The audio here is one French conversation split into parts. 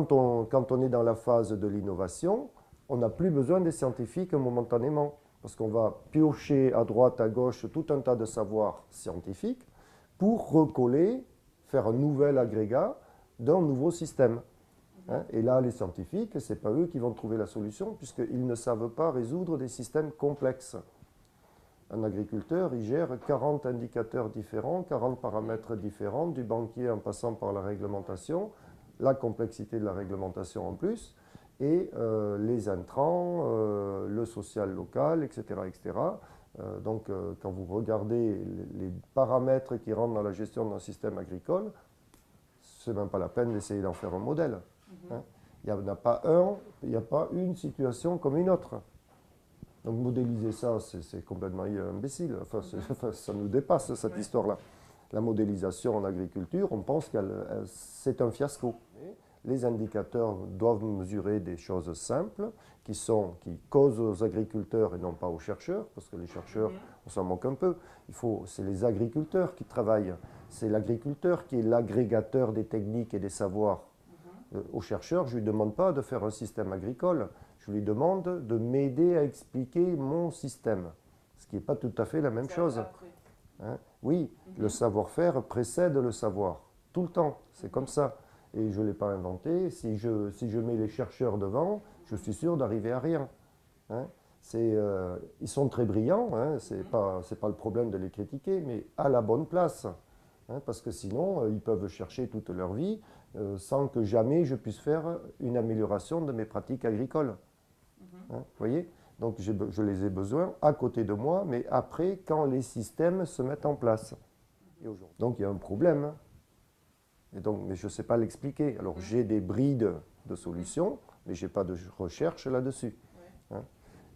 Quand on est dans la phase de l'innovation, on n'a plus besoin des scientifiques momentanément, parce qu'on va piocher à droite, à gauche, tout un tas de savoirs scientifiques pour recoller, faire un nouvel agrégat d'un nouveau système. Hein. Et là, les scientifiques, ce n'est pas eux qui vont trouver la solution, puisqu'ils ne savent pas résoudre des systèmes complexes. Un agriculteur, il gère 40 indicateurs différents, 40 paramètres différents, du banquier en passant par la réglementation, la complexité de la réglementation en plus, et les intrants, le social local, etc. etc. Quand vous regardez les paramètres qui rentrent dans la gestion d'un système agricole, ce n'est même pas la peine d'essayer d'en faire un modèle. Hein. Il n'y en a pas un, il n'y a pas une situation comme une autre. Donc modéliser ça, c'est complètement imbécile. Enfin, ça nous dépasse, cette histoire-là. La modélisation en agriculture, on pense que c'est un fiasco. Les indicateurs doivent mesurer des choses simples qui causent aux agriculteurs et non pas aux chercheurs, parce que les chercheurs, on s'en moque un peu. C'est les agriculteurs qui travaillent. C'est l'agriculteur qui est l'agrégateur des techniques et des savoirs. Aux chercheurs, je ne lui demande pas de faire un système agricole. Je lui demande de m'aider à expliquer mon système, ce qui n'est pas tout à fait la même chose. Hein? Oui, le savoir-faire précède le savoir, tout le temps, c'est comme ça. Et je ne l'ai pas inventé. Si je mets les chercheurs devant, je suis sûr d'arriver à rien. Hein? Ils sont très brillants, hein? Ce n'est pas le problème de les critiquer, mais à la bonne place. Hein? Parce que sinon, ils peuvent chercher toute leur vie sans que jamais je puisse faire une amélioration de mes pratiques agricoles. Hein, vous voyez? Donc je les ai besoin à côté de moi, mais après, quand les systèmes se mettent en place. Donc il y a un problème. Et donc, mais je ne sais pas l'expliquer. Alors j'ai des brides de solutions, mais je n'ai pas de recherche là-dessus. Hein.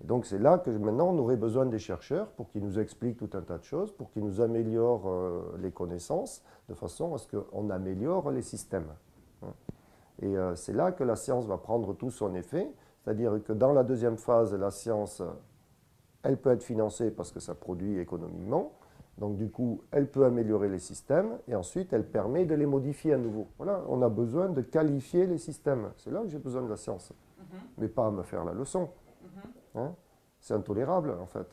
Et donc c'est là que maintenant on aurait besoin des chercheurs pour qu'ils nous expliquent tout un tas de choses, pour qu'ils nous améliorent les connaissances, de façon à ce qu'on améliore les systèmes. Hein. Et c'est là que la science va prendre tout son effet. C'est-à-dire que dans la deuxième phase, la science, elle peut être financée parce que ça produit économiquement. Donc du coup, elle peut améliorer les systèmes et ensuite, elle permet de les modifier à nouveau. Voilà, on a besoin de qualifier les systèmes. C'est là que j'ai besoin de la science. Mais pas à me faire la leçon. Hein? C'est intolérable, en fait.